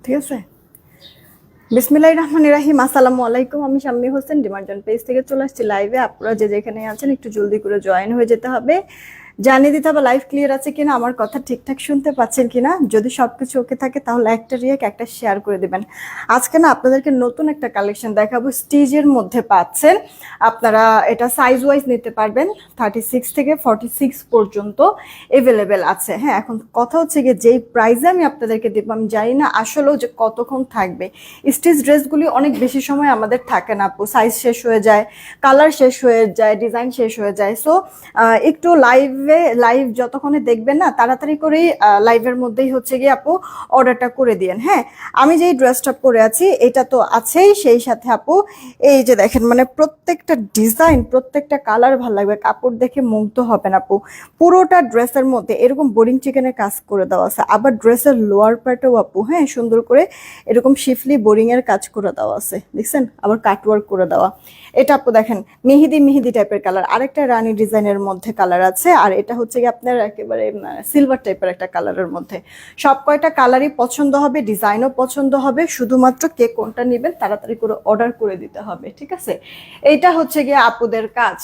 ঠিক আছে। বিসমিল্লাহির রহমানির রহিম। আসসালামু আলাইকুম। আমি শাম্মী হোসেন ডিমার্জন পেজ থেকে চলে আসছি লাইভে। আপনারা যে যেখানে আছেন একটু জলদি করে জয়েন হয়ে যেতে হবে, জানিয়ে দিতে হবে লাইভ ক্লিয়ার আছে কিনা, আমার কথা ঠিকঠাক শুনতে পাচ্ছেন কিনা। যদি সবকিছু ওকে থাকে তাহলে একটা রিয়েক্ট একটা শেয়ার করে দিবেন। আজকে না আপনাদেরকে নতুন একটা কালেকশন দেখাবো, স্টিচের মধ্যে পাচ্ছেন আপনারা। এটা সাইজ ওয়াইজ নিতে পারবেন, 36 থেকে 46 পর্যন্ত এভেলেবেল আছে। হ্যাঁ, এখন কথা হচ্ছে গিয়ে যেই প্রাইসে আমি আপনাদেরকে দেবো, আমি জানি না আসলেও যে কতক্ষণ থাকবে। স্টিচ ড্রেসগুলি অনেক বেশি সময় আমাদের থাকে না আপু, সাইজ শেষ হয়ে যায়, কালার শেষ হয়ে যায়, ডিজাইন শেষ হয়ে যায়। সো একটু লাইভ যতক্ষণে দেখবেন না, তাড়াতাড়ি করেই লাইভের মধ্যেই হচ্ছে গিয়ে আপু অর্ডারটা করে দিয়েন। হ্যাঁ, আমি যেই ড্রেসটা পরে আছি এটা তো আছেই, সেই সাথে আপু এই যে দেখেন, মানে প্রত্যেকটা ডিজাইন প্রত্যেকটা কালার ভালো লাগবে, কাপড় দেখে মুগ্ধ হবেন আপু। পুরোটা ড্রেসের মধ্যে এরকম বোরিং চিকেনের কাজ করে দেওয়া আছে, আবার ড্রেসের লোয়ার পার্টেও আপু হ্যাঁ সুন্দর করে এরকম শিফলি বোরিং এর কাজ করে দেওয়া আছে, দেখছেন, আবার কাটওয়ার্ক করে দেওয়া। এটা আপু দেখেন মেহেদি টাইপের কালার, আরেকটা রানী ডিজাইনের মধ্যে কালার আছে, আর এটা হচ্ছে কি আপনার একেবারে সিলভার টাইপের একটা কালারের মধ্যে। সব কয়টা কালারই পছন্দ হবে, ডিজাইনও পছন্দ হবে, শুধুমাত্র কে কোনটা নেবেন তাড়াতাড়ি করে অর্ডার করে দিতে হবে। ঠিক আছে, এইটা হচ্ছে গিয়ে আপুদের কাজ।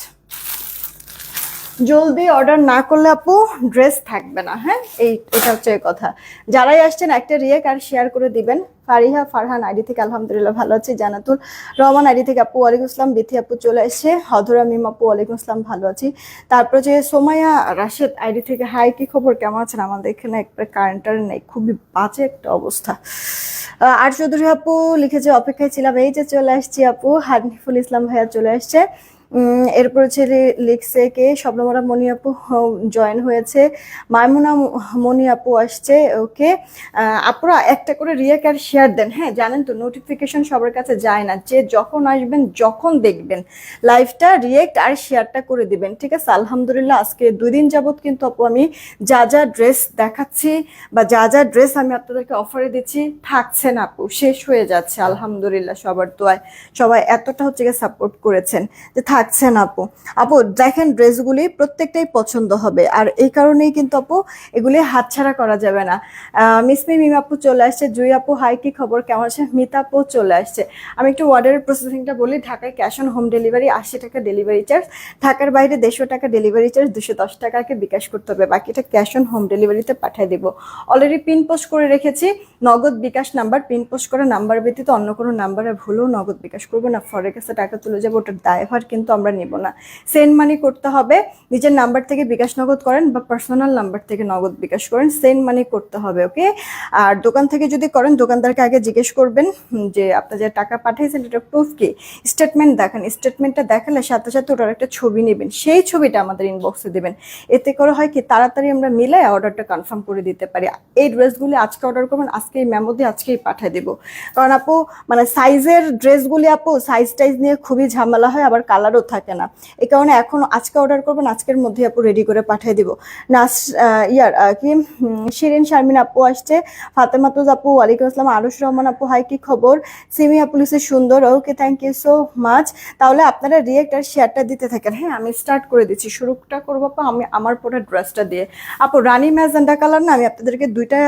জলদি অর্ডার না করলে আপু ড্রেস থাকবে না। হ্যাঁ, এটা হচ্ছে কথা। যারাই আসছেন একটা রিয়েক্ট আর শেয়ার করে দিবেন। ফারিহা ফারহান আইডি থেকে আলহামদুলিল্লাহ ভালো আছি। জানাতুল রহমান আইডি থেকে আপু ওয়ালাইকুম আসসালাম। বিথি আপু চলে এসে। হদরা মিম আপু ওয়ালাইকুম আসসালাম, ভালো আছি। তারপর যে সোমাইয়া রাশেদ আইডি থেকে হাই, কি খবর, কেমন আছেন? আমাদের এখানে একটা কারেন্টার নেই, খুবই বাজে একটা অবস্থা। আর চৌধুরী আপু লিখেছে অপেক্ষায় ছিলাম, এই যে চলে আসছি আপু। হানিফুল ইসলাম ভাইয়া চলে আসছে। এরপর হচ্ছে লিখছে কে শবনমরা মনি আপু জয়েন হয়েছে, মাইমুনা মনি আপু আসছে। ওকে আপুরা একটা করে রিয়েক্ট আর শেয়ার দেন। হ্যাঁ, জানেন তো নোটিফিকেশন সবার কাছে যায় না, যে যখন আসবেন যখন দেখবেন লাইভটা রিয়েক্ট আর শেয়ারটা করে দিবেন। ঠিক আছে, আলহামদুলিল্লাহ আজকে 2 দিন যাবত কিন্তু আপু আমি যা যা ড্রেস দেখাচ্ছি বা যা যা ড্রেস আমি আপনাদেরকে অফারে দিচ্ছি থাকছে না আপু, শেষ হয়ে যাচ্ছে। আলহামদুলিল্লাহ সবার দোয়ায় সবাই এতটা হচ্ছে গিয়ে সাপোর্ট করেছেন যে থাকছে না আপু। আপু দেখেন ড্রেসগুলি প্রত্যেকটাই পছন্দ হবে, আর এই কারণেই কিন্তু আপু এগুলি হাতছাড়া করা যাবে না। মিসমি মিম আপু চলে আসছে। জুই আপু হাই, কি খবর, কেমন আছে? মিতা আপু চলে আসছে। আমি একটু অর্ডারের প্রসেসিংটা বলি। ঢাকায় ক্যাশ অন হোম ডেলিভারি 80 টাকা ডেলিভারি চার্জ, ঢাকার বাইরে 150 টাকা ডেলিভারি চার্জ, 210 টাকাকে বিকাশ করতে হবে, বাকিটা ক্যাশ অন হোম ডেলিভারিতে পাঠিয়ে দিব। অলরেডি পিন পোস্ট করে রেখেছি, নগদ বিকাশ নাম্বার, পিন পোস্ট করা নাম্বার ব্যতীত অন্য কোনো নাম্বারে ভুলেও নগদ বিকাশ করবো না, ফরের কাছে টাকা তুলে যাবো, ওটার দায়ভার কিন্তু আমরা নেব না। সেন্ড মানি করতে হবে, নিজের নাম্বার থেকে বিকাশ নগদ করেন বা পার্সোনাল নাম্বার থেকে নগদ বিকাশ করেন, সেন্ড মানি করতে হবে। ওকে, আর দোকান থেকে যদি করেন দোকানদারকে আগে জিজ্ঞেস করবেন যে আপনার যে টাকা পাঠিয়েছেন এটা প্রুফ কি, স্টেটমেন্ট দেখান, স্টেটমেন্টটা দেখালে সাথে সাথে ওটার একটা ছবি নেবেন, সেই ছবিটা আমাদের ইনবক্সে দেবেন। এতে করে হয় কি তাড়াতাড়ি আমরা মিলে অর্ডারটা কনফার্ম করে দিতে পারি। এই ড্রেসগুলি আজকে অর্ডার করবেন, আজকে এই মেমো দিয়ে আজকেই পাঠিয়ে দেবো। কারণ আপু মানে সাইজের ড্রেসগুলি আপু সাইজ টাইজ নিয়ে খুবই ঝামেলা হয়, আবার কালারও থাকে না। এই কারণে এখন আজকে অর্ডার করবেন, আজকের মধ্যে আপু রেডি করে পাঠিয়ে দিব। কি শিরিন শারমিন আপু আসছে। ফাতেমাতুজ আপু ওয়ালাইকুম আসসালাম। আরুষ রহমান আপু হাই, কি খবর? সিমি আপু লিখছে সুন্দর, okay thank you so much. তাহলে আপনারা রিয়েক্ট আর শেয়ারটা দিতে থাকেন। হ্যাঁ, আমি স্টার্ট করে দিচ্ছি, শুরুটা করবো আপু আমি আমার পরে ড্রেসটা দিয়ে। আপু রানী ম্যাজেন্ডা কালার না, আমি আপনাদেরকে দুইটা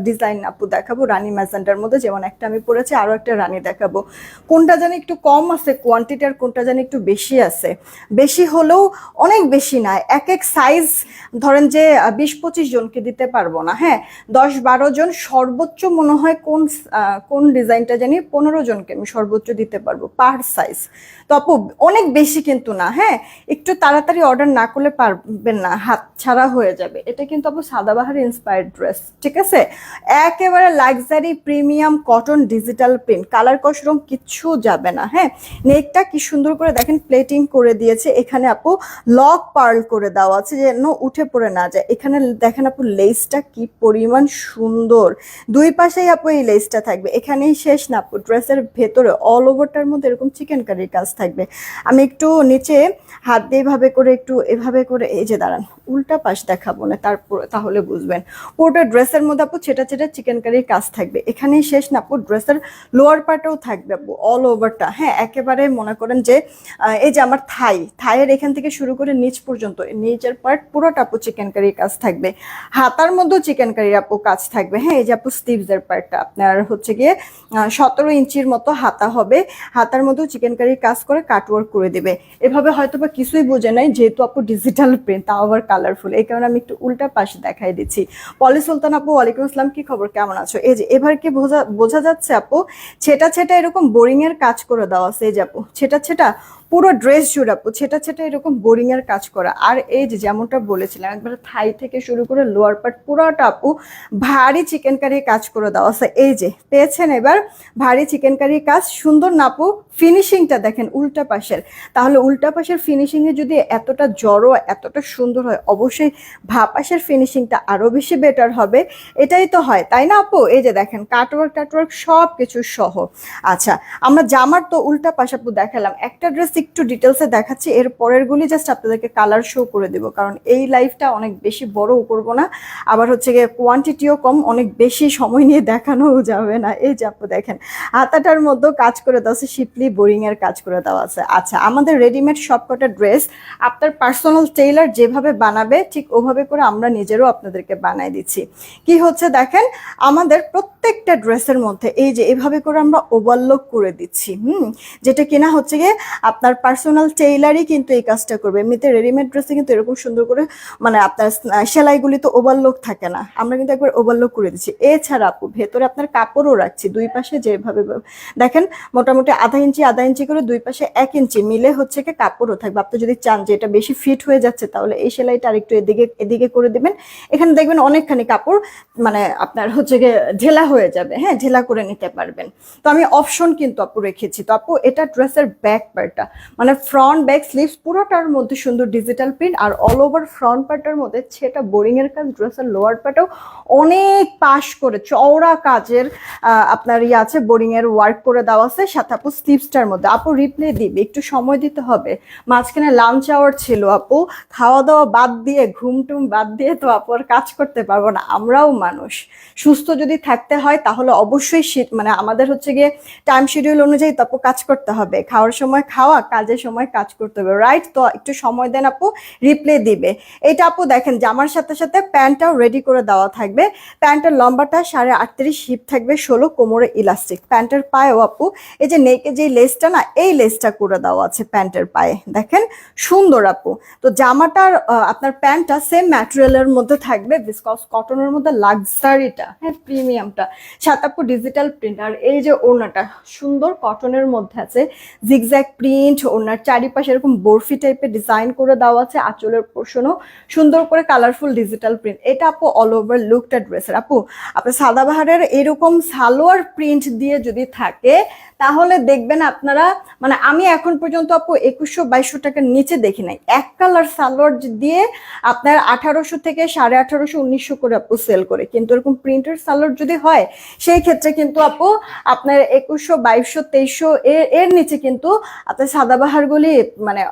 ডিজাইন আপু দেখাবো রানী ম্যাজেন্ডার মধ্যে, যেমন একটা আমি পরেছি, আরও একটা রানী দেখাবো। কোনটা জানি একটু কম আছে কোয়ান্টিটি, আর কোনটা জানি একটু বেশি আছে, বেশি হলেও অনেক বেশি না। এক এক সাইজ ধরেন যে 20-25 জনকে দিতে পারবো না। হ্যাঁ, 10-12 জন সর্বোচ্চ, মনে হয় কোন ডিজাইনটা জানি 15 জনকে আমি সর্বোচ্চ দিতে পারবো পার সাইজ। তো আপু অনেক বেশি কিন্তু না। হ্যাঁ, একটু তাড়াতাড়ি অর্ডার না করলে পারবেন না, হাত ছাড়া হয়ে যাবে। এটা কিন্তু আপু সাদাবাহার ইন্সপায়ার্ড ড্রেস। ঠিক আছে, একেবারে luxury premium cotton digital print, colour কস রং কিচ্ছু যাবে না। হ্যাঁ, নেকটা কি সুন্দর করে দেখেন, প্লেট সেটিং করে দিয়েছে। এখানে আপু লক পার্ল করে দেওয়া আছে যেন উঠে পড়ে না যায়। এখানে দেখেন আপু লেসটা কি পরিমাণ সুন্দর, দুই পাশেই আপু এই লেসটা থাকবে। এখানেই শেষ না আপু, ড্রেসের ভেতরে অল ওভারটার মধ্যে এরকম চিকেন কারির কাজ থাকবে। আমি একটু নিচে হাত দিয়ে এভাবে করে একটু এভাবে করে, এই যে দাঁড়ান উল্টা পাশ দেখাবো না, তারপর তাহলে বুঝবেন। পুরোটা ড্রেসের মধ্যে আপু ছেটা ছেটা চিকেন কারির কাজ থাকবে। এখানেই শেষ না আপু, ড্রেসের লোয়ার পার্টেও থাকবে আপু অল ওভারটা। হ্যাঁ, একেবারে মনে করেন যে এই যে আমার থাইয়ের এখান থেকে শুরু করে নিচ পর্যন্ত নিচের পার্ট পুরোটা আপু চিকেন কারির কাজ থাকবে। হাতার মধ্যেও চিকেন কারির আপু কাজ থাকবে। হ্যাঁ, এই যে আপু স্লিভসের পার্টটা আপনার হচ্ছে গিয়ে 17 ইঞ্চির মতো হাতা হবে। হাতার মধ্যেও চিকেন কারির কাজ করে কাটওয়ার্ক করে দেবে। এভাবে হয়তো বা কিছুই বোঝে নাই, যেহেতু আপু ডিজিটাল প্রিন্ট, তাও আবার কালারফুল, এই কারণে আমি একটু উল্টা পাশে দেখাই দিচ্ছি। পলি সুলতান আপু ওয়ালাইকুম আসসালাম, কি খবর, কেমন আছো? এই যে এবার কি বোঝা যাচ্ছে আপু, ছেটা ছেটা এরকম বোরিং এর কাজ করে দেওয়া আছে। এই যে আপু ছেটা ছেটা পুরো ড্রেস জুড়ে আপু ছেটা ছেটা এরকম বোরিং এর কাজ করা। আর এই যে যেমনটা বলেছিলাম, একবারে থাই থেকে শুরু করে লোয়ার পার্ট পুরোটা আপু ভারী চিকেন কারি কাজ করে দেওয়া আছে। এই যে পেয়েছেন এবার ভারী চিকেন কারি কাজ, সুন্দর না আপু? ফিনিশিংটা দেখেন উল্টা পাশের, তাহলে উল্টা পাশের ফিনিশিং এ যদি এতটা জড়ো এতটা সুন্দর হয়, অবশ্যই ভাপাশের ফিনিশিংটা আরো বেশি বেটার হবে। এটাই তো হয়, তাই না আপু? এই যে দেখেন কাটওয়ার্ক টাটওয়ার্ক সব কিছু সহ। আচ্ছা, আমরা জামার তো উল্টা পাশ আপু দেখালাম, একটা ড্রেস একটু ডিটেলসে দেখাচ্ছি, এর পরের গুলি জাস্ট আপনাদেরকে কালার শো করে দেবো, কারণ এই লাইফটা অনেক বেশি বড়ও করবো না, আবার হচ্ছে গিয়ে কোয়ান্টিটিও কম, অনেক বেশি সময় নিয়ে দেখানোও যাবে না। এই যে আপু দেখেন হাতাটার মধ্যেও কাজ করে দেওয়া আছে, শিপলি বোরিং এর কাজ করে দেওয়া আছে। আচ্ছা, আমাদের রেডিমেড সবকটা ড্রেস আপনার পার্সোনাল টেইলার যেভাবে বানাবে ঠিক ওভাবে করে আমরা নিজেরও আপনাদেরকে বানাই দিচ্ছি। কি হচ্ছে দেখেন, আমাদের প্রত্যেকটা ড্রেসের মধ্যে এই যে এভাবে করে আমরা ওভারলক করে দিচ্ছি, যেটা কিনা হচ্ছে গিয়ে আপনার পার্সোনাল টেইলারই কিন্তু এই কাজটা করবে। এমনিতে রেডিমেড ড্রেসে কিন্তু এরকম সুন্দর করে মানে আপনার সেলাইগুলি তো ওভারলক থাকে না, আমরা কিন্তু একবার ওভারলক করে দিচ্ছি। এছাড়া আপু ভেতরে আপনার কাপড়ও রাখছি, দুই পাশে যেভাবে দেখেন মোটামুটি আধা ইঞ্চি করে দুই পাশে 1 ইঞ্চি মিলে হচ্ছে কি কাপড়ও থাকবে। আপনি যদি চান যে এটা বেশি ফিট হয়ে যাচ্ছে, তাহলে এই সেলাইটা আরেকটু এদিকে করে দিবেন। এখানে দেখবেন অনেকখানি কাপড় মানে আপনার হচ্ছে গিয়ে ঢেলা হয়ে যাবে। হ্যাঁ, ঢেলা করে নিতে পারবেন। তো আমি অপশন কিন্তু আপু রেখেছি। তো আপু এটা ড্রেসের ব্যাক পার্টটা মানে ফ্রন্ট ব্যাক স্লিভস পুরোটার মধ্যে সুন্দর ডিজিটাল প্রিন্ট, আর অল ওভার ফ্রন্ট পার্টের মধ্যে সেটা বোরিং এর কাজ। ড্রেসের লোয়ার পার্টেও অনেক পাশ করে চওড়া কাজের আপনার ইয়ে আছে, বোরিং এর ওয়ার্ক করে দেওয়া আছে। সাথে আপু স্লিভসটার মধ্যে আপু রিপ্লে দিবে, একটু সময় দিতে হবে, মাঝখানে লাঞ্চ আওয়ার ছিল আপু, খাওয়া দাওয়া বাদ দিয়ে ঘুম টুম বাদ দিয়ে তো আপু আর কাজ করতে পারবো না। আমরাও মানুষ, সুস্থ যদি থাকতে হয় তাহলে অবশ্যই মানে আমাদের হচ্ছে গিয়ে টাইম শিডিউল অনুযায়ী তো আপু কাজ করতে হবে, খাওয়ার সময় খাওয়া, কাজের সময় কাজ করতে হবে, রাইট? তো একটু সময় দেন আপু, রিপ্লে দিবে। এটা আপু দেখেন জামার সাথে সাথে প্যান্টটাও রেডি করে দেওয়া থাকবে। প্যান্টের লম্বাটা 38.5, হিপ থাকবে 16, কোমরে ইলাস্টিক। প্যান্টের পায়েও আপু এই যে নেকে যে লেসটা না, এই লেসটা করে দেওয়া আছে প্যান্টের পায়ে, দেখেন সুন্দর আপু। তো জামাটার আপনার প্যান্টটা সেম ম্যাটেরিয়ালের মধ্যে থাকবে, ভিসকস কটনের মধ্যে, লাক্সারিটা, হ্যাঁ প্রিমিয়ামটা, সাথে আপু ডিজিটাল প্রিন্ট। আর এই যে ওড়নাটা সুন্দর কটনের মধ্যে আছে, জিগজ্যাগ প্রিন্ট, ওড়নার চারিপাশে এরকম বরফি টাইপের ডিজাইন করে দেওয়া আছে, আঁচলের পোর্শনও সুন্দর করে কালারফুল ডিজিটাল প্রিন্ট। এটা আপু অল ওভার লুকটা ড্রেসের। আপু আপনার সাদাবাহারের এরকম সালোয়ার প্রিন্ট দিয়ে যদি থাকে তাহলে দেখবেন আপনারা, মানে আমি এখন পর্যন্ত আপু 2100-2200 টাকার নিচে দেখি নাই। এক কালার সালোয়ার দিয়ে আপনার 1800 থেকে 1850, 1900 করে আপু সেল করে, কিন্তু এরকম প্রিন্টের সালোয়ার যদি হয় সেই ক্ষেত্রে কিন্তু আপু আপনার 2100, 2200, 2300 এর নিচে কিন্তু আপনার সাদাবাহারগুলি মানে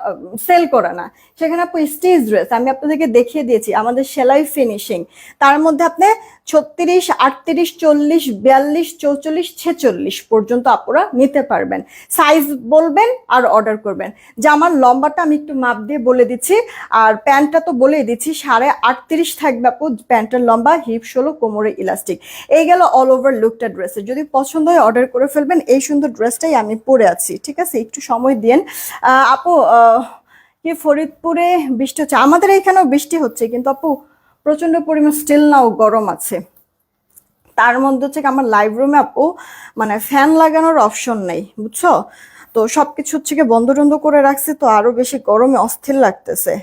সেল করে না। সেখানে আপু স্টিচ ড্রেস আমি আপনাদেরকে দেখিয়ে দিয়েছি, আমাদের সেলাই ফিনিশিং, তার মধ্যে আপনি 36, 38, 40, 42, 44, 46 পর্যন্ত আপুরা নিতে পারবেন। সাইজ বলবেন আর অর্ডার করবেন। জামার লম্বাটা আমি একটু মাপ দিয়ে বলে দিচ্ছি, আর প্যান্টটা তো বলেই দিচ্ছি 38.5 থাকবে আপু প্যান্টের লম্বা, হিপ 16, কোমরে ইলাস্টিক। এই গেল অল ওভার লুকটা ড্রেসের। যদি পছন্দ হয় অর্ডার করে ফেলবেন। এই সুন্দর ড্রেসটাই আমি পরে আছি, ঠিক আছে? একটু সময় দিন আপু। কি ফরিদপুরে বৃষ্টি হচ্ছে? আমাদের এখানেও বৃষ্টি হচ্ছে, কিন্তু আপু প্রচন্ড পরিমাণ স্টিল নাও গরম আছে। তার মধ্যে হচ্ছে আমার লাইভ রুমে আপু মানে ফ্যান লাগানোর অপশন নেই, বুঝছো? তো সবকিছু হচ্ছে গিয়ে বন্ধ টন্ধ করে রাখছি, তো আরো বেশি গরমে অস্থির লাগতেছে।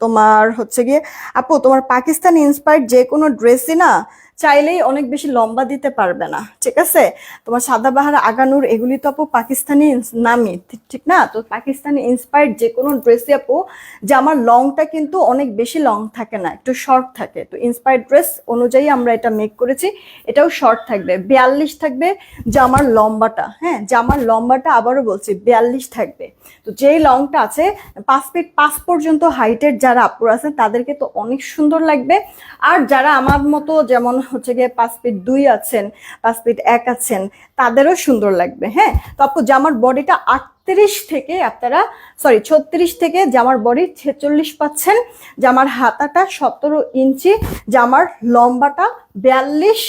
তোমার হচ্ছে গিয়ে আপু তোমার পাকিস্তানি ইন্সপায়ার্ড যে কোনো ড্রেসই না চাইলেই অনেক বেশি লম্বা দিতে পারবে না, ঠিক আছে? তোমার সাদাবাহার আগানুর এগুলি তো আপু পাকিস্তানি নামই, ঠিক না? তো পাকিস্তানি ইন্সপায়ার্ড যে কোনো ড্রেসই আপু জামার লংটা কিন্তু অনেক বেশি লং থাকে না, একটু শর্ট থাকে। তো ইন্সপায়ার্ড ড্রেস অনুযায়ী আমরা এটা মেক করেছি। এটাও শর্ট থাকবে, 42 থাকবে জামার লম্বাটা। হ্যাঁ, জামার লম্বাটা আবারও বলছি 42 থাকবে। তো যেই লংটা আছে 5 ফিট 5 পর্যন্ত হাইটের যারা আপুর আছেন তাদেরকে তো অনেক সুন্দর লাগবে। আর যারা আমার মতো যেমন হচ্ছে গিয়ে 5 ফিট 2 আছেন, 5 ফিট 1 আছেন, তাদেরও সুন্দর লাগবে। হ্যাঁ, তো আপু জামার বডিটা 38 থেকে আপনারা 36 থেকে জামার বডি 46 পাচ্ছেন। জামার হাতাটা 17 ইঞ্চি, জামার লম্বাটা 42,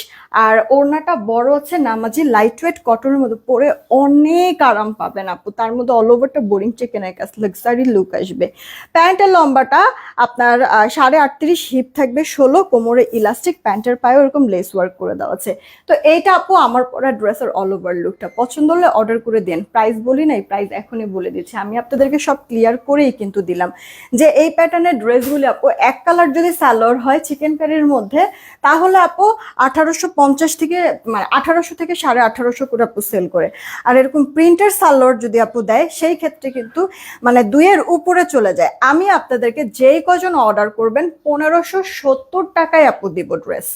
আর ওড়নাটা বড় আছে নামাজি লাইট ওয়েট কটনের মধ্যে, পরে অনেক আরাম পাবেন আপু। তার মধ্যে অল ওভারটা বোরিং চিকেনের কাজ, লাক্সারি লুক আসবে। প্যান্টের লম্বাটা আপনার 38.5, হিপ থাকবে 16, কোমরে ইলাস্টিক, প্যান্টের পায়ে ওরকম লেস ওয়ার্ক করে দেওয়া আছে। তো এইটা আপু আমার পরা ড্রেসের অল ওভার লুকটা। পছন্দ হলে অর্ডার করে দেন। প্রাইস বলি নাই, প্রাইস এখনই বলে দিচ্ছি। আমি আপনাদেরকে সব ক্লিয়ার করেই কিন্তু দিলাম যে এই প্যাটার্নের ড্রেসগুলি আপু এক কালার যদি সালোয়ার হয় চিকেন কারির মধ্যে, তাহলে আপু 1850 থেকে মানে 1800 থেকে 1850 করে আপু সেল করে। আর এরকম প্রিন্টের সালোয়ার যদি আপু দেয় সেই ক্ষেত্রে কিন্তু মানে 2-এর উপরে চলে যায়। আমি আপনাদেরকে যেই কজন অর্ডার করবেন 1570 টাকায় আপু দিব ড্রেস।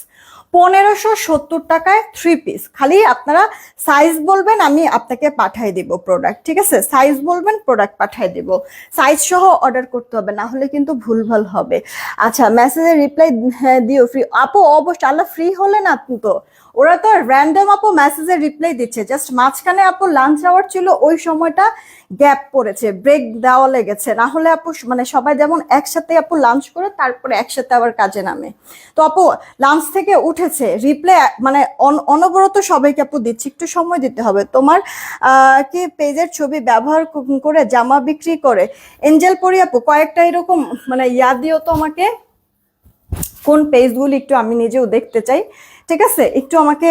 1570 টাকায় 3 পিস। খালি আপনারা সাইজ বলবেন, আমি আপনাকে পাঠিয়ে দিব প্রোডাক্ট, ঠিক আছে? সাইজ বলবেন, প্রোডাক্ট পাঠিয়ে দিব। সাইজ সহ অর্ডার করতে হবে, না হলে কিন্তু ভুলভাল হবে। আচ্ছা, মেসেজের রিপ্লাই দিও ফ্রি আপু, অবশ্যই। আল্লাহ ফ্রি হলে না তো ওরা তো র্যান্ডম আপু মেসেজের রিপ্লাই দিচ্ছে। জাস্ট মাঝখানে আপু লাঞ্চ আওয়ার ছিল, ওই সময়টা গ্যাপ পড়েছে, ব্রেক দেওয়া লেগেছে। না হলে আপু মানে সবাই যেমন একসাথে আপু লাঞ্চ করে তারপরে একসাথে আবার কাজে নামে। তো আপু লাঞ্চ থেকে উঠেছে, রিপ্লাই মানে অনবরত সবাইকে আপু দিচ্ছি, একটু সময় দিতে হবে। তোমার কি পেজের ছবি ব্যবহার করে জামা বিক্রি করে? এঞ্জেল পরি আপু কয়েকটা এরকম মানে দিও তো আমাকে, কোন পেজগুলি একটু আমি নিজেও দেখতে চাই, ঠিক আছে? একটু আমাকে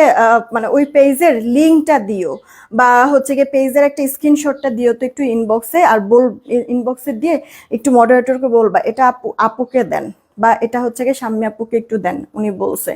মানে ওই পেজের লিঙ্কটা দিও, বা হচ্ছে গিয়ে পেজের একটা স্ক্রিনশটটা দিও তো একটু ইনবক্সে। আর ইনবক্সে দিয়ে একটু মডারেটরকে বলবা এটা আপুকে দেন, বা এটা হচ্ছে গিয়ে শাম্মী আপুকে একটু দেন, উনি বলছে,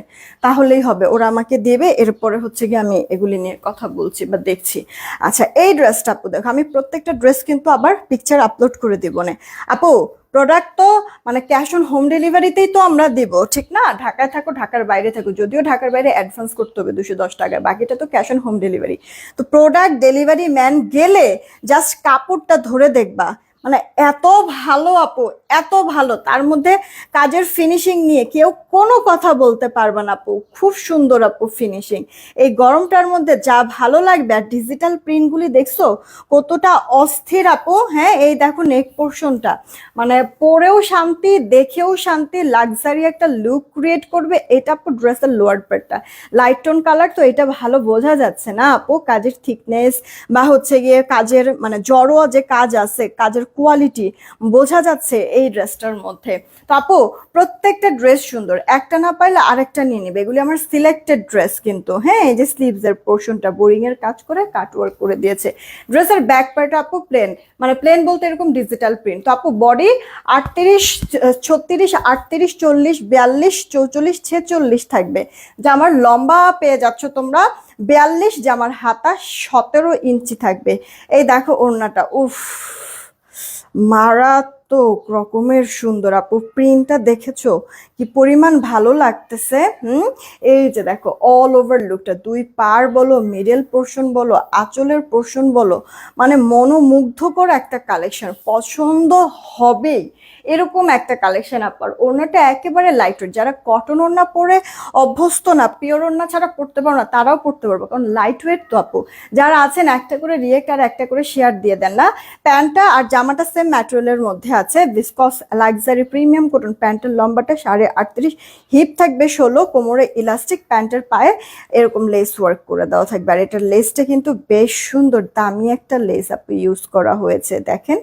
তাহলেই হবে। ওরা আমাকে দেবে, এরপরে হচ্ছে গিয়ে আমি এগুলি নিয়ে কথা বলছি বা দেখছি। আচ্ছা, এই ড্রেসটা আপু দেখো, আমি প্রত্যেকটা ড্রেস কিন্তু আবার পিকচার আপলোড করে দিব না আপু। প্রোডাক্ট তো মানে ক্যাশ অন হোম ডেলিভারিতেই তো আমরা দিব, ঠিক না? ঢাকায় থাকো, ঢাকার বাইরে থাকো, যদিও ঢাকার বাইরে অ্যাডভান্স করতে হবে 210 টাকা, বাকিটা তো ক্যাশ অন হোম ডেলিভারি। তো প্রোডাক্ট ডেলিভারি ম্যান গেলে জাস্ট কাপড়টা ধরে দেখবা, মানে এত ভালো আপু, এত ভালো। তার মধ্যে কাজের ফিনিশিং নিয়ে কেউ কোনো কথা বলতে পারবে না আপু, খুব সুন্দর আপু ফিনিশিং। এই গরমটার মধ্যে যা ভালো লাগবে। আর ডিজিটাল প্রিন্টগুলি দেখছো কতটা অস্থির আপু। হ্যাঁ, এই দেখো নেক পোর্শনটা, মানে পরেও শান্তি, দেখেও শান্তি, লাক্সারি একটা লুক ক্রিয়েট করবে। এটা আপু ড্রেসের লোয়ার পার্টটা লাইট টোন কালার, তো এটা ভালো বোঝা যাচ্ছে না আপু কাজের থিকনেস বা হচ্ছে গিয়ে কাজের মানে জড়োয়া যে কাজ আছে, কাজের কোয়ালিটি বোঝা যাচ্ছে এই ড্রেসটার মধ্যে। তো আপু প্রত্যেকটা ড্রেস সুন্দর, একটা না পাইলে আরেকটা নিয়ে নিবে। এগুলি আমার সিলেক্টেড ড্রেস কিন্তু। হ্যাঁ, এই যে স্লিভস এর পোর্শনটা বোরিং এর কাজ করে কাট ওয়ার্ক করে দিয়েছে। ড্রেসের ব্যাক পার্ট আপু প্লেন, মানে প্লেন বলতে এরকম ডিজিটাল প্রিন্ট। তো আপু বডি 38, 36, 38, 40, 42, 44, 46 থাকবে। জামার লম্বা পেয়ে যাচ্ছ তোমরা 42, জামার হাতা 17 ইঞ্চি থাকবে। এই দেখো ওড়নাটা, উফ মারাত্মক রকমের সুন্দর আপু। প্রিন্টটা দেখেছো কি পরিমাণ ভালো লাগতেছে। এই যে দেখো অল ওভার লুকটা, 2 পার বলো, মিডল পোর্শন বলো, আঁচলের পোর্শন বলো, মানে মনোমুগ্ধকর একটা কালেকশন, পছন্দ হবেই এরকম একটা কালেকশন আপার। ওড়নাটা একেবারে লাইট ওয়েট, যারা কটন ওড়না পরে অভ্যস্ত না, পিওর ওড়না ছাড়া পড়তে পারো না, তারাও পড়তে পারবো, কারণ লাইট ওয়েট তো আপু। যারা আছেন একটা করে রিয়েক্ট আর একটা করে শেয়ার দিয়ে দেন না। প্যান্টটা আর জামাটা সেম ম্যাটেরিয়ালের মধ্যে আছে, ভিসকস লাক্সারি প্রিমিয়াম কটন। প্যান্টের লম্বাটা 38.5, হিপ থাকবে 16, কোমরে ইলাস্টিক, প্যান্টের পায়ে এরকম লেস ওয়ার্ক করে দেওয়া থাকবে। আর এটার লেসটা কিন্তু বেশ সুন্দর, দামি একটা লেস আপু ইউজ করা হয়েছে দেখেন।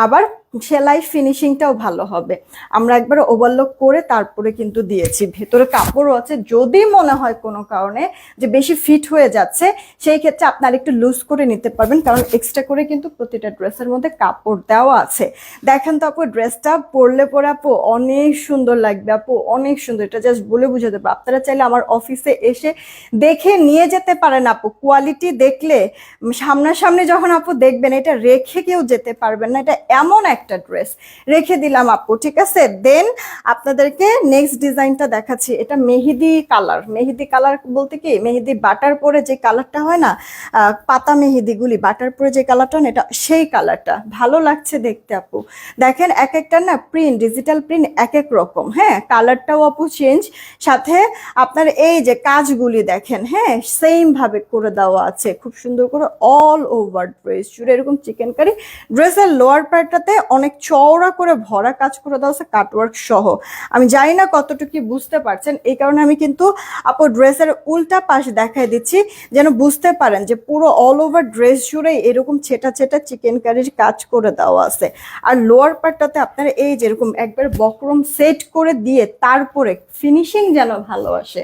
আবার সেলাই ফিনিশিংটাও ভালো হবে। আমরা একবার ওভারলক করে তারপরে কিন্তু দিয়েছি, ভেতরে কাপড়ও আছে। যদি মনে হয় কোনো কারণে যে বেশি ফিট হয়ে যাচ্ছে, সেই ক্ষেত্রে আপনারা একটু লুজ করে নিতে পারবেন, কারণ এক্সট্রা করে কিন্তু প্রতিটা ড্রেসের মধ্যে কাপড় দেওয়া আছে। দেখেন তো আপু, ড্রেসটা পরলে পরে আপু অনেক সুন্দর লাগবে আপু, অনেক সুন্দর। এটা জাস্ট বলে বুঝাতে পারবো। আপনারা চাইলে আমার অফিসে এসে দেখে নিয়ে যেতে পারেন আপু। কোয়ালিটি দেখলে সামনাসামনি যখন আপু দেখবেন, এটা রেখে কেউ যেতে পারবেন না। এটা এমন একটা ড্রেস, রেখে দিলাম আপু, ঠিক আছে। দেন আপনাদেরকে নেক্সট ডিজাইনটা দেখাচ্ছি। এটা মেহেদি কালার। মেহেদি কালার বলতে কি, মেহেদি বাটার পরে যে কালারটা হয় না, পাতা মেহেদিগুলি বাটার পরে যে কালারটা না, এটা সেই কালারটা ভালো লাগছে দেখতে আপু। দেখেন এক একটা না প্রিন্ট, ডিজিটাল প্রিন্ট এক এক রকম। হ্যাঁ, কালারটাও আপু চেঞ্জ, সাথে আপনার এই যে কাজগুলি দেখেন, হ্যাঁ সেম ভাবে করে দেওয়া আছে খুব সুন্দর করে অল ওভার ড্রেস জুড়ে এরকম চিকেন কারি। ড্রেসের লোয়ার পার্টটাতে অনেক চওড়া করে ভরা কাজ করে দেওয়া আছে কাটওয়ার্ক সহ। আমি জানি না কতটুকু বুঝতে পারছেন, এই কারণে আমি কিন্তু আপু ড্রেসের উল্টা পাশ দেখাই দিচ্ছি, যেন বুঝতে পারেন যে পুরো অল ওভার ড্রেস জুড়ে এরকম ছেটা ছেটা চিকেন কারির কাজ করে দেওয়া আছে। আর লোয়ার পার্টটাতে আপনারা এই যেরকম একবার বক্রম সেট করে দিয়ে তারপরে ফিনিশিং যেন ভালো আসে,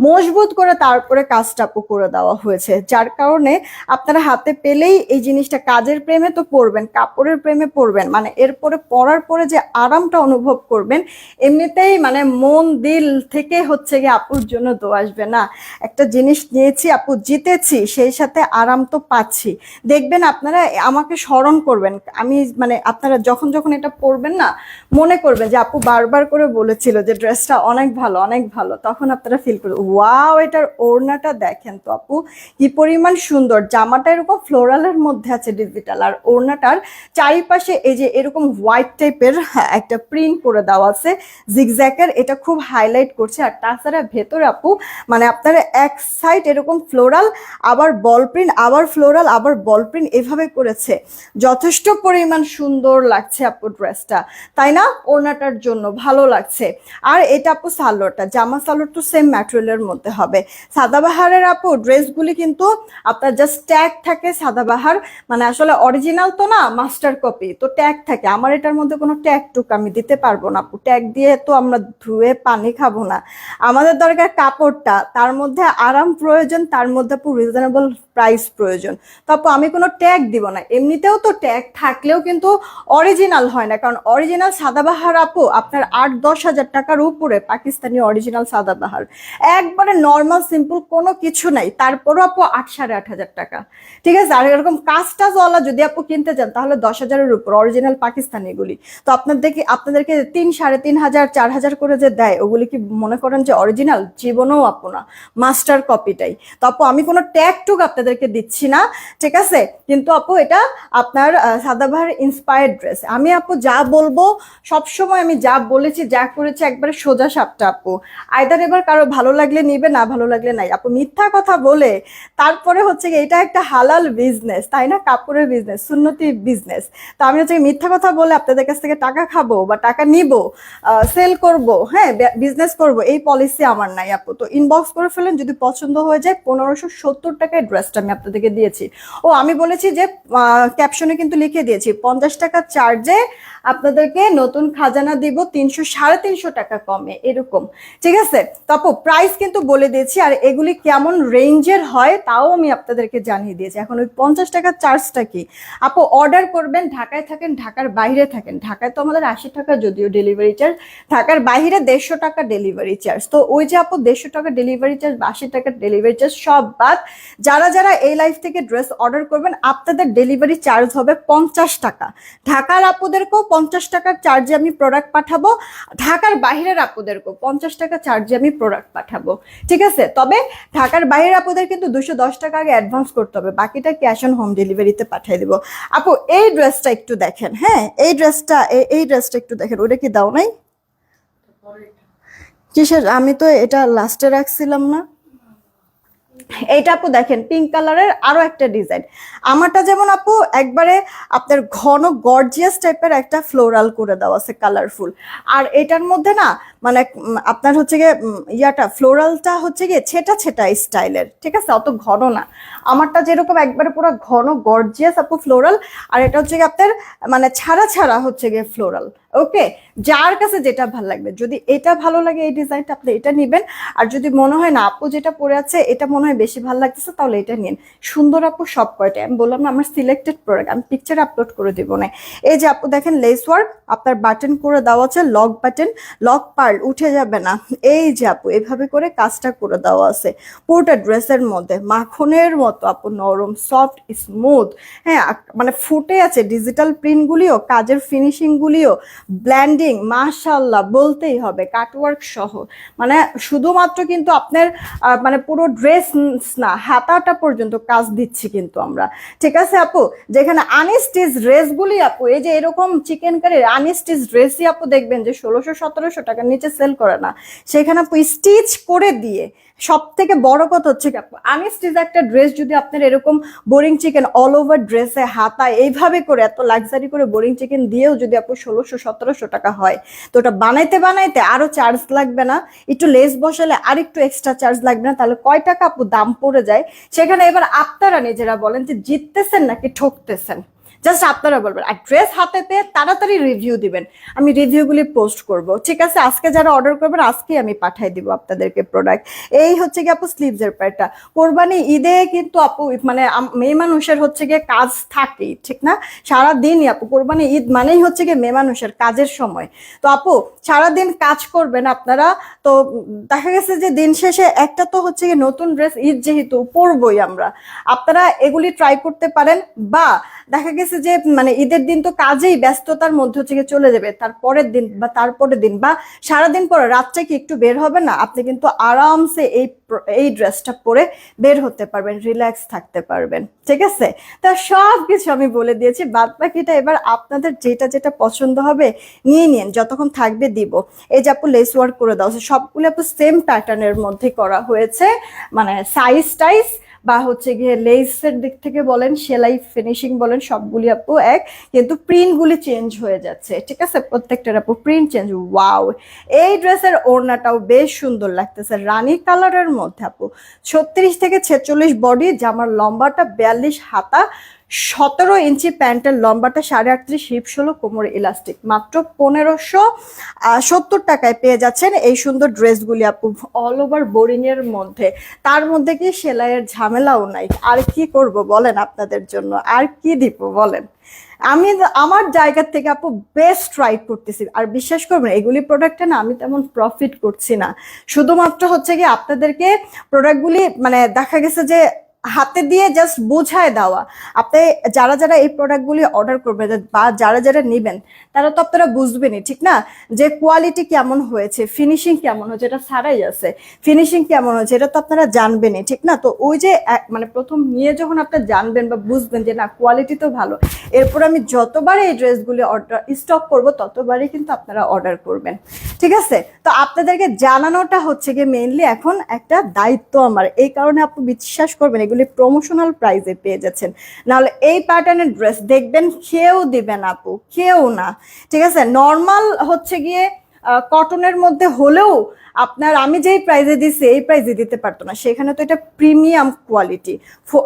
মজবুত করে তারপরে কাজটা আপু করে দেওয়া হয়েছে। যার কারণে আপনারা হাতে পেলেই এই জিনিসটা, কাজের প্রেমে তো পড়বেন, কাপড়ের প্রেমে পড়বেন, মানে এরপরে পরার পরে যে আরামটা অনুভব করবেন, এমনিতেই মানে মন দিল থেকে হচ্ছে গিয়ে আপুর জন্য দোয়া আসবে না। একটা জিনিস নিয়েছি আপু, জিতেছি, সেই সাথে আরাম তো পাচ্ছি। দেখবেন আপনারা আমাকে স্মরণ করবেন। আমি মানে আপনারা যখন যখন এটা পরবেন না, মনে করবেন যে আপু বারবার করে বলেছিল যে ড্রেসটা অনেক ভালো অনেক ভালো, তখন আপনারা ফিল করবেন ওয়াও। এটার ওড়নাটা দেখেন তো আপু কি পরিমাণ সুন্দর। জামাটা এরকম ফ্লোরালের মধ্যে আছে ডিজিটাল, আর ওড়নাটার চারিপাশে এই যে এরকম হোয়াইট টাইপের একটা প্রিন্ট করে দেওয়া আছে জিগজ্যাকের, এটা খুব হাইলাইট করছে। আর তাছাড়া ভেতরে আপু মানে আপনারা এক সাইড এরকম ফ্লোরাল, আবার বল প্রিন্ট, আবার ফ্লোরাল, আবার বল প্রিন্ট, এভাবে করেছে। যথেষ্ট পরিমাণ সুন্দর লাগছে আপু ড্রেসটা, তাই না? ওড়নাটার জন্য ভালো লাগছে। আর এটা আপু সালোয়ারটা, জামা সালোয়ার তো সেম ম্যাটেরিয়ালের মধ্যে হবে। সাদাবাহারের আপু ড্রেসগুলি কিন্তু আপনার জাস্ট ট্যাগ থাকে সাদাবাহার, মানে আসলে অরিজিনাল তো না, মাস্টার কপি, তো ট্যাগ থাকে। আমার এটার মধ্যে কোনো ট্যাগ টুক আমি দিতে পারবো না আপু, ট্যাগ দিয়ে তো আমরা ধুয়ে পানি খাবো না। আমাদের দরকার কাপড়টা, তার মধ্যে আরাম প্রয়োজন, তার মধ্যে আপু রিজনেবল প্রাইস প্রয়োজন। তো আপু আমি কোনো ট্যাগ দিব না। এমনিতেও তো ট্যাগ থাকলেও কিন্তু অরিজিনাল হয় না, কারণ অরিজিনাল সাদাবাহার আপু আপনার 8-10 হাজার টাকার উপরে, পাকিস্তানি অরিজিনাল সাদাবাহার একবারে নর্মাল সিম্পল কোনো কিছু নাই, তারপরও আপু 8-8.5 হাজার টাকা, ঠিক আছে। আর এরকম কাজ টাজওয়ালা যদি আপু কিনতে চান তাহলে 10 হাজারের উপর অরিজিনাল পাকিস্তানি গুলি। তো আপনাদেরকে 3-3.5 হাজার 4 হাজার করে যে দেয়, ওগুলি কি মনে করেন যে অরিজিনাল? জীবনেও আপু না, মাস্টার কপিটাই। তো আপু আমি কোনো ট্যাগ টুক আপনাদেরকে দিচ্ছি না, ঠিক আছে। কিন্তু আপু এটা আপনার সাদাবাহার ইন্সপায়ার্ড ড্রেস। আমি আপু যা বলবো সবসময়, আমি যা বলেছি যা করেছি একবারে সোজা সাপটা আপু। আইদার এবার কারো ভালো লাগলে নিবে, না ভালো লাগলে নাই আপু। মিথ্যা কথা বলে তারপরে হচ্ছে এটা একটা হালাল বিজনেস, তাই না? কাপড়ের বিজনেস, সুন্নতি বিজনেস। তো আমি হচ্ছে মিথ্যা কথা বলে আপনাদের কাছ থেকে টাকা খাবো বা টাকা নিব, সেল করব, হ্যাঁ বিজনেস করব, এই পলিসি আমার নাই আপু। তো ইনবক্স করে ফেলেন, যদি পছন্দ হয়ে যায়। 1570 টাকায় ড্রেসটা আমি আপনাদেরকে দিয়েছি। ও আমি বলেছি যে ক্যাপশনে কিন্তু লিখে দিয়েছি 50 টাকা চার্জে আপনাদেরকে নতুন খাজানা দিব 300-350 টাকা কমে, এরকম, ঠিক আছে। তো আপু প্রাইস কিন্তু বলে দিয়েছি, আর এগুলি কেমন রেঞ্জের হয় তাও আমি আপনাদেরকে জানিয়ে দিয়েছি। এখন ওই 50 টাকার চার্জটা কি আপু? অর্ডার করবেন, ঢাকায় থাকেন, ঢাকার বাইরে থাকেন, ঢাকায় তো আমাদের 80 টাকা যদিও ডেলিভারি চার্জ, ঢাকার বাইরে 150 টাকা ডেলিভারি চার্জ। তো ওই যে আপু 150 টাকা ডেলিভারি চার্জ, 80 টাকা ডেলিভারি চার্জ সব বাদ, যারা যারা এই লাইফ থেকে ড্রেস অর্ডার করবেন আপনাদের ডেলিভারি চার্জ হবে 50 টাকা। ঢাকার আপুদেরকেও 50 টাকার চার্জে আমি প্রোডাক্ট পাঠাবো, ঢাকার বাইরের আপুদেরকেও 50 টাকা চার্জে আমি প্রোডাক্ট পাঠাবো, ঠিক আছে। তবে ঢাকার বাইরের আপুদের কিন্তু 210 টাকা আগে অ্যাডভান্স করতে হবে, বাকিটা ক্যাশ অন হোম ডেলিভারিতে পাঠিয়ে দেবো। আপু এই ড্রেসটা একটু দেখেন, হ্যাঁ এই ড্রেসটা একটু দেখেন। ওটা কি দাও নাই কিসের? আমি তো এটা লাস্টে রাখছিলাম না। এইটা আপু দেখেন পিঙ্ক কালারের আরো একটা ডিজাইন। আমারটা যেমন আপু একবারে আপনার ঘন গর্জিয়াস টাইপের একটা ফ্লোরাল করে দেওয়া আছে কালারফুল। আর এটার মধ্যে না মানে আপনার হচ্ছে গিয়ে ইয়াটা ফ্লোরালটা হচ্ছে গিয়ে ছেটা ছেটা স্টাইলের, ঠিক আছে, অত ঘন না। আমারটা যেরকম একবারে পুরো ঘন গর্জিয়াস আপু ফ্লোরাল, আর এটা হচ্ছে গিয়ে আপনার মানে ছাড়া ছাড়া হচ্ছে গিয়ে ফ্লোরাল। ওকে, যার কাছে যেটা ভালো লাগবে, যদি এটা ভালো লাগে এই ডিজাইনটা আপনি এটা নেবেন। আর যদি মনে হয় না আপু যেটা পরে আছে এটা মনে হয় বেশি ভালো লাগতেছে তাহলে এটা নিন। সুন্দর আপু সব কয়টা, আমি বললাম না আমার সিলেক্টেড প্রোডাক্ট, আমি পিকচার আপলোড করে দিব না। এই যে আপু দেখেন লেস ওয়ার্ক, আপনার বাটন করে দেওয়া আছে, লক বাটন, লক পার্ল উঠে যাবে না। এই যে আপু এভাবে করে কাজটা করে দেওয়া আছে পুরোটা ড্রেসের মধ্যে, মাখনের মতো আপু, নরম সফট স্মুথ। হ্যাঁ, মানে ফুটে আছে ডিজিটাল প্রিন্টগুলিও, কাজের ফিনিশিংগুলিও, ব্ল্যান্ডিং মাশাআল্লাহ বলতেই হবে, কাটওয়ার্ক সহ। মানে শুধুমাত্র কিন্তু আপনার মানে পুরো ড্রেস না, হাতাটা পর্যন্ত কাজ দিচ্ছি কিন্তু আমরা, ঠিক আছে আপু। যেখানে আনস্টিচ ড্রেসগুলি আপু, এই যে এরকম চিকেন কারির আনস্টিচ ড্রেসই আপু দেখবেন যে 1600-1700 টাকার নিচে সেল করে না, সেখানে আপু স্টিচ করে দিয়ে। সব থেকে বড় কথা হচ্ছে কি আপু, আনস্টিচ একটা ড্রেস যদি আপনার এরকম বোরিং চিকেন অল ওভার ড্রেসে হাতা এইভাবে করে এত লাক্সারি করে বোরিং চিকেন দিয়েও যদি আপু 1600-1700 টাকা হয়, তো ওটা বানাইতে বানাইতে আরো চার্জ লাগবে না, একটু লেস বসালে আর একটু এক্সট্রা চার্জ লাগবে না, তাহলে কয় টাকা আপু দাম পড়ে যায়। সেখানে এবার আপনারা নিজেরা বলেন যে জিততেছেন নাকি ঠকতেছেন, জাস্ট আপনারা বলবেন। আর ড্রেস হাতে পেয়ে তাড়াতাড়ি রিভিউ দিবেন, আমি রিভিউগুলি পোস্ট করব, ঠিক আছে। আজকে যারা অর্ডার করবেন আজকেই আমি পাঠিয়ে দিব আপনাদেরকে প্রোডাক্ট। এই হচ্ছে গিয়ে আপু স্লিভসের পার্টটা। কোরবানি ঈদে কিন্তু আপু মানে মেয়ে মানুষের হচ্ছে গিয়ে কাজ থাকেই, ঠিক না, সারাদিনই আপু। কোরবানি ঈদ মানেই হচ্ছে গিয়ে মেয়ে মানুষের কাজের সময়। তো আপু সারাদিন কাজ করবেন আপনারা, তো দেখা গেছে যে দিন শেষে একটা তো হচ্ছে গিয়ে নতুন ড্রেস, ঈদ যেহেতু পরবই আমরা, আপনারা এগুলি ট্রাই করতে পারেন। বা দেখা গেছে যে মানে ঈদের দিন তো কাজেই ব্যস্ততার মধ্যে হচ্ছে গিয়ে চলে যাবে, তারপরের দিন বা তারপরের দিন বা সারাদিন পরে রাত্রে কি একটু বের হবে না, আপনি কিন্তু আরামসে এই ড্রেসটা পরে বের হতে পারবেন, রিল্যাক্স থাকতে পারবেন, ঠিক আছে। তা সব কিছু আমি বলে দিয়েছি, বাদ বাকিটা এবার আপনাদের যেটা যেটা পছন্দ হবে নিয়ে নিন, যতক্ষণ থাকবে দিব। এই যে আপু লেস ওয়ার্ক করে দাও, সবগুলো আপু সেম প্যাটার্নের মধ্যে করা হয়েছে, মানে সাইজ টাইজ বা হচ্ছে গিয়ে লেসের দিক থেকে বলেন, সেলাই ফিনিশিং বলেন, সবগুলি আপু এক, কিন্তু প্রিন্টগুলি চেঞ্জ হয়ে যাচ্ছে, ঠিক আছে, প্রত্যেকটার আপু প্রিন্ট চেঞ্জ। ওয়াও, এই ড্রেসের ওড়নাটাও বেশ সুন্দর লাগতেছে, রানী কালারের মধ্যে আপু। 36 থেকে 46 বডি, জামার লম্বাটা 42 হাতা, 17 ইঞ্চি, প্যান্টের লম্বাটা 38.5, হিপ 16, কোমরে ইলাস্টিক। মাত্র 1570 টাকায় পেয়ে যাচ্ছেন এই সুন্দর ড্রেসগুলি আপু, অল ওভার বোরিং এর মধ্যে। তার মধ্যে কি সেলাইয়ের ঝামেলাও নাই। আর কি করব বলেন আপনাদের জন্য, আর কি দিব বলেন। আমি আমার জায়গা থেকে আপু বেস্ট ট্রাই করতেছি। আর বিশ্বাস করবেন এগুলি প্রোডাক্টে না আমি তেমন প্রফিট করছি না, শুধুমাত্র হচ্ছে কি আপনাদেরকে প্রোডাক্টগুলি মানে দেখা গেছে যে হাতে দিয়ে জাস্ট বোঝায় দেওয়া। আপনি যারা যারা এই প্রোডাক্টগুলি অর্ডার করবেন বা যারা যারা নেবেন তারা তো আপনারা বুঝবেনই, ঠিক না, যে কোয়ালিটি কেমন হয়েছে, ফিনিশিং কেমন হয়েছে, এটা ছাড়াই আছে ফিনিশিং কেমন হয়েছে, এটা তো আপনারা জানবেনই, ঠিক না। তো ওই যে মানে প্রথম নিয়ে যখন আপনারা জানবেন বা বুঝবেন যে না কোয়ালিটি তো ভালো, এরপর আমি যতবার এই ড্রেসগুলি অর্ডার স্টক করব ততবারই কিন্তু আপনারা অর্ডার করবেন, ঠিক আছে। তো আপনাদেরকে জানানোটা হচ্ছে গিয়ে মেইনলি এখন একটা দায়িত্ব আমার, এই কারণে আপনি বিশ্বাস করবেন এগুলি প্রমোশনাল প্রাইসে পেয়ে যাচ্ছেন। নাহলে এই প্যাটার্নের ড্রেস দেখবেন কেউ দিবে না আপু, কেউ না, ঠিক আছে। নর্মাল হচ্ছে গিয়ে কটনের মধ্যে হলেও আপনার আমি যেই প্রাইজে দিছি এই প্রাইজে দিতে পারতো না, সেখানে তো এটা প্রিমিয়াম কোয়ালিটি।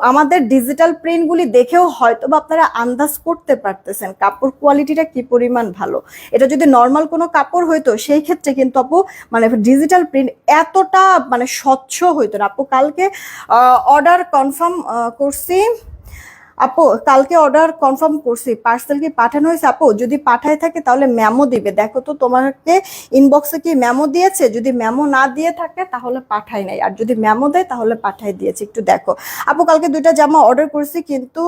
আমাদের ডিজিটাল প্রিন্টগুলি দেখেও হয়তো বা আপনারা আন্দাজ করতে পারতেছেন কাপড় কোয়ালিটিটা কি পরিমাণ ভালো। এটা যদি নর্মাল কোনো কাপড় হইতো সেই ক্ষেত্রে কিন্তু আপু মানে ডিজিটাল প্রিন্ট এতটা মানে স্বচ্ছ হইতো না। আপু কালকে অর্ডার কনফার্ম করছি, আপু কালকে অর্ডার কনফার্ম করছি, পার্সেল কি পাঠানো হয়েছে? আপু যদি পাঠায় থাকে তাহলে মেমো দিবে, দেখো তো তোমাকে ইনবক্সে কি মেমো দিয়েছে, যদি মেমো না দিয়ে থাকে তাহলে পাঠাই নাই, আর যদি মেমো দেয় তাহলে পাঠাই দিয়েছে, একটু দেখো। আপু কালকে 2টা জামা অর্ডার করছি কিন্তু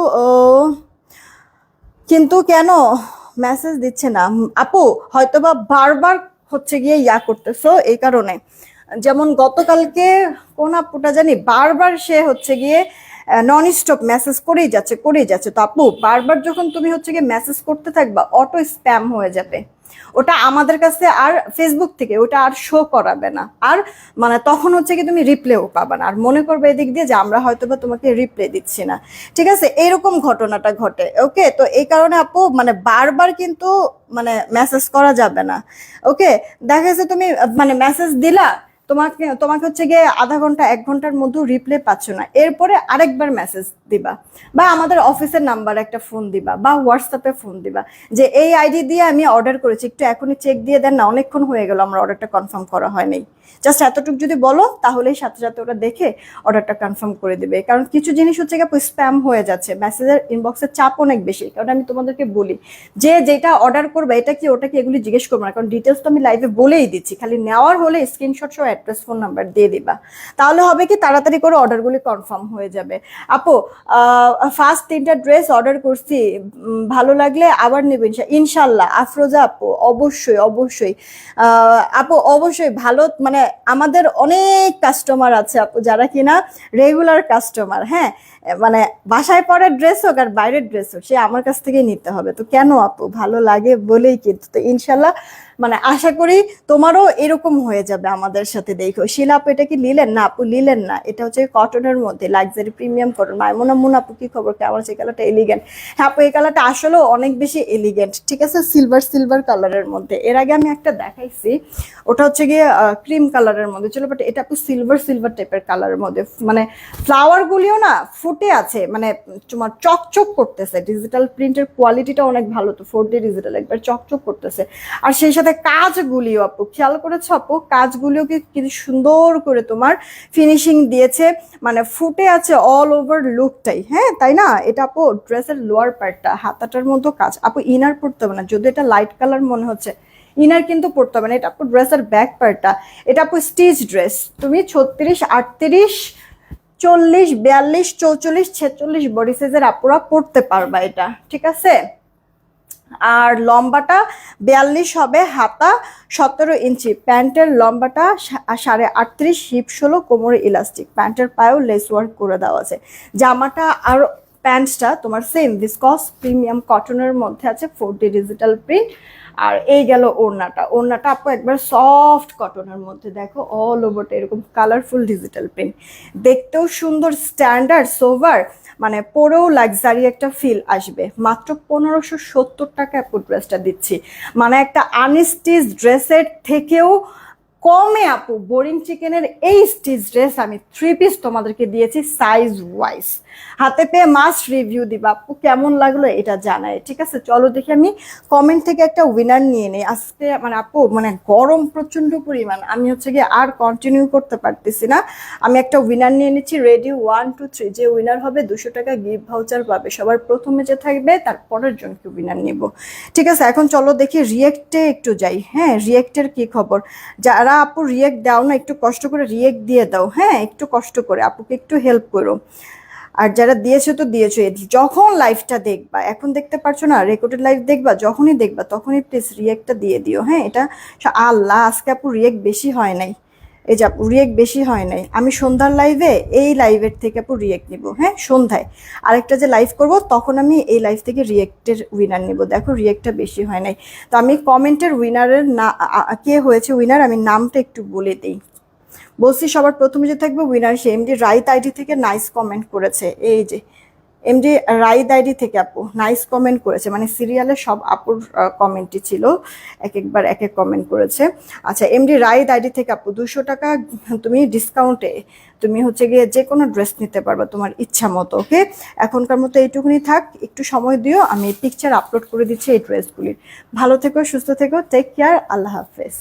কিন্তু কেন মেসেজ দিচ্ছে না আপু, হয়তোবা বারবার হচ্ছে গিয়ে ইয়া করতেছো এই কারণে। যেমন গতকালকে কোন আপুটা জানি বারবার সে হচ্ছে গিয়ে নন স্টপ মেসেজ করেই যাচ্ছে। তো আপু বারবার যখন তুমি হচ্ছে গিয়ে মেসেজ করতে থাকবা অটো স্প্যাম হয়ে যাবে, ওটা আমাদের কাছে আর ফেসবুক থেকে ওটা আর শো করাবে না, আর মানে তখন হচ্ছে কি তুমি রিপ্লেও পাবা না, আর মনে করবে এদিক দিয়ে যে আমরা হয়তো বা তোমাকে রিপ্লে দিচ্ছি না। ঠিক আছে, এইরকম ঘটনাটা ঘটে। ওকে, তো এই কারণে আপু মানে বারবার কিন্তু মানে মেসেজ করা যাবে না। ওকে, দেখা যাচ্ছে তুমি মানে মেসেজ দিলা, তোমাকে তোমাকে হচ্ছে গিয়ে আধা ঘন্টা 1 ঘন্টার মধ্যে রিপ্লে পাচ্ছ না, এরপরে আরেকবার মেসেজ দিবা, বা আমাদের অফিসের নাম্বার একটা ফোন দিবা, বা হোয়াটসঅ্যাপে ফোন দিবা যে এই আইডি দিয়ে আমি অর্ডার করেছি, একটু এখনই চেক দিয়ে দেন না, অনেকক্ষণ হয়ে গেল আমার অর্ডারটা কনফার্ম করা হয়নি। জাস্ট এতটুকু যদি বলো তাহলেই সাথে সাথে ওরা দেখে অর্ডারটা কনফার্ম করে দিবে। কারণ কিছু জিনিস হচ্ছে গিয়ে স্প্যাম হয়ে যাচ্ছে, মেসেজের ইনবক্সের চাপ অনেক বেশি। কারণ আমি তোমাদেরকে বলি যে যেটা অর্ডার করবে এটা কি ওটা কি এগুলি জিজ্ঞেস করবো না, কারণ ডিটেলস তো আমি লাইভে বলেই দিচ্ছি, খালি নেওয়ার হলে স্ক্রিনশট সহ অ্যাড্রেস ফোন নাম্বার দিয়ে দিবা, তাহলে হবে কি তাড়াতাড়ি করে অর্ডারগুলি কনফার্ম হয়ে যাবে। আপু ফার্স্ট 3টা ড্রেস অর্ডার করছি, ভালো লাগলে আবার নেবেন ইনশাল্লাহ। আফরোজা আপু অবশ্যই অবশ্যই, আপু অবশ্যই ভালো, মানে আমাদের অনেক কাস্টমার আছে আপু যারা কিনা রেগুলার কাস্টমার। হ্যাঁ, মানে বাসায় পরে ড্রেস হোক আর বাইরের ড্রেস হোক সে আমার কাছ থেকে নিতে হবে, তো কেন আপু ভালো লাগে বলেই কিন্তু। তো ইনশাল্লাহ মানে আশা করি তোমারও এরকম হয়ে যাবে আমাদের সাথে। দেখো শিলা আপু এটা কি লিলেন? না আপু লিলেন না, এটা হচ্ছে কটনের মধ্যে লাক্সারি প্রিমিয়াম কটন। মাইমুনা মুন আপু কি খবর, কেমন আছে? কালারটা এলিগেন্ট। হ্যাঁ আপু এই কালারটা আসলেও অনেক বেশি এলিগেন্ট। ঠিক আছে, সিলভার সিলভার কালারের মধ্যে, এর আগে আমি একটা দেখাইছি ওটা হচ্ছে গিয়ে ক্রিম কালারের মধ্যে ছিল, বাট এটা আপু সিলভার সিলভার টাইপের কালারের মধ্যে, মানে ফ্লাওয়ার গুলিও না ফুটে আছে, মানে তোমার চকচক করতেছে। ডিজিটাল প্রিন্টের কোয়ালিটিটা অনেক ভালো, তো 4D ডিজিটাল একবার চকচক করতেছে। আর সেই সাথে কাজগুলিও আপু খেয়াল করেছো আপু, কাজগুলিও কিন্তু সুন্দর করে তোমার ফিনিশিং দিয়েছে, মানে ফুটে আছে অল ওভার লুকটাই। হ্যাঁ তাই না? এটা আপু ড্রেসের লোয়ার পার্টটা, হাতাটার মধ্যে কাজ। আপু ইনার পড়তে হবে না, যদি এটা লাইট কালার মনে হচ্ছে ইনার কিন্তু পড়তে হবে না। এটা আপু ড্রেসের ব্যাক পার্টটা, এটা আপু স্টিচ ড্রেস, তুমি 36, 38, 40, 42, 44, 46 বডি সাইজের আপুরা পড়তে পারবা এটা। ঠিক আছে, আর লম্বাটা 42 হবে, হাতা 17 ইঞ্চি, প্যান্টের লম্বাটা 38.5, হিপ 16, কোমরে ইলাস্টিক, প্যান্টের পায়েও লেস ওয়ার্ক করে দেওয়া আছে। জামাটা আর প্যান্টসটা তোমার সেম ভিসকস প্রিমিয়াম কটনের মধ্যে আছে, 4D ডিজিটাল প্রিন্ট। আর এই গেল ওড়নাটা, ওড়নাটা আপু একবার সফট কটনের মধ্যে, দেখো অল ওভারটা এরকম কালারফুল ডিজিটাল প্রিন্ট, দেখতেও সুন্দর, স্ট্যান্ডার্ড সোভার, মানে পরেও লাক্সারি একটা ফিল আসবে। মাত্র 1570 টাকা আপু ড্রেসটা দিচ্ছি, মানে একটা আনস্টিচ ড্রেসের থেকেও কমে আপু বোরিং চিকেনের এই স্টিচ ড্রেস আমি 3 পিস তোমাদেরকে দিয়েছি সাইজ ওয়াইজ। হাতে পেয়ে মাস্ট রিভিউ দিবা আপু, কেমন লাগলো এটা জানাই। ঠিক আছে, চলো দেখি আমি কমেন্ট থেকে একটা উইনার নিয়ে নেই আজকে। মানে আপু মানে গরম প্রচন্ড পরিমাণ, আমি হচ্ছে গিয়ে আর কন্টিনিউ করতে পারতেছি না। আমি একটা উইনার নিয়ে নিচ্ছি, রেডি 1 2 3। যে উইনার হবে 200 টাকা গিফট ভাউচার পাবে, সবার প্রথমে যে থাকবে তার পরের জনকে উইনার নিব। ঠিক আছে, এখন চলো দেখি রিয়েক্টে একটু যাই। হ্যাঁ রিয়েক্টের কি খবর? যারা আপু রিয়েক্ট দাও না একটু কষ্ট করে রিয়েক্ট দিয়ে দাও, হ্যাঁ একটু কষ্ট করে, আপুকে একটু হেল্প করো। আর যারা দিয়েছো তো দিয়েছো, যখন লাইভটা দেখবা, এখন দেখতে পারছো না রেকর্ডেড লাইভ দেখবা, যখনই দেখবা তখনই প্লিজ রিয়েক্টটা দিয়ে দিও। হ্যাঁ এটা আল্লাহ আজকে আপু রিয়েক্ট বেশি হয় নাই, এই যে আপু রিয়েক্ট বেশি হয় নাই। আমি সন্ধ্যার লাইভে এই লাইভের থেকে আপু রিয়েক্ট নিব। হ্যাঁ সন্ধ্যায় আরেকটা যে লাইভ করব তখন আমি এই লাইভ থেকে রিয়েক্টের উইনার নিব। দেখো রিয়েক্টটা বেশি হয় নাই, তো আমি কমেন্টের উইনারের না কে হয়েছে উইনার আমি নামটা একটু বলে দিই। বলছি সবার প্রথমে যে থাকবে উইনার সে এমডি রাইত আইডি থেকে নাইস কমেন্ট করেছে। এই যে এমডি রাইত আইডি থেকে আপু নাইস কমেন্ট করেছে, মানে সিরিয়ালে সব আপুর কমেন্টই ছিল, এক একবার এক এক কমেন্ট করেছে। আচ্ছা এমডি রাইত আইডি থেকে আপু 200 টাকা তুমি ডিসকাউন্টে তুমি হচ্ছে গিয়ে যে কোনো ড্রেস নিতে পারবা তোমার ইচ্ছা মতো। ওকে, এখনকার মতো এইটুকুনি থাক, একটু সময় দিও, আমি পিকচার আপলোড করে দিচ্ছি এই ড্রেসগুলির। ভালো থেকো, সুস্থ থেকো, টেক কেয়ার, আল্লাহ হাফেজ।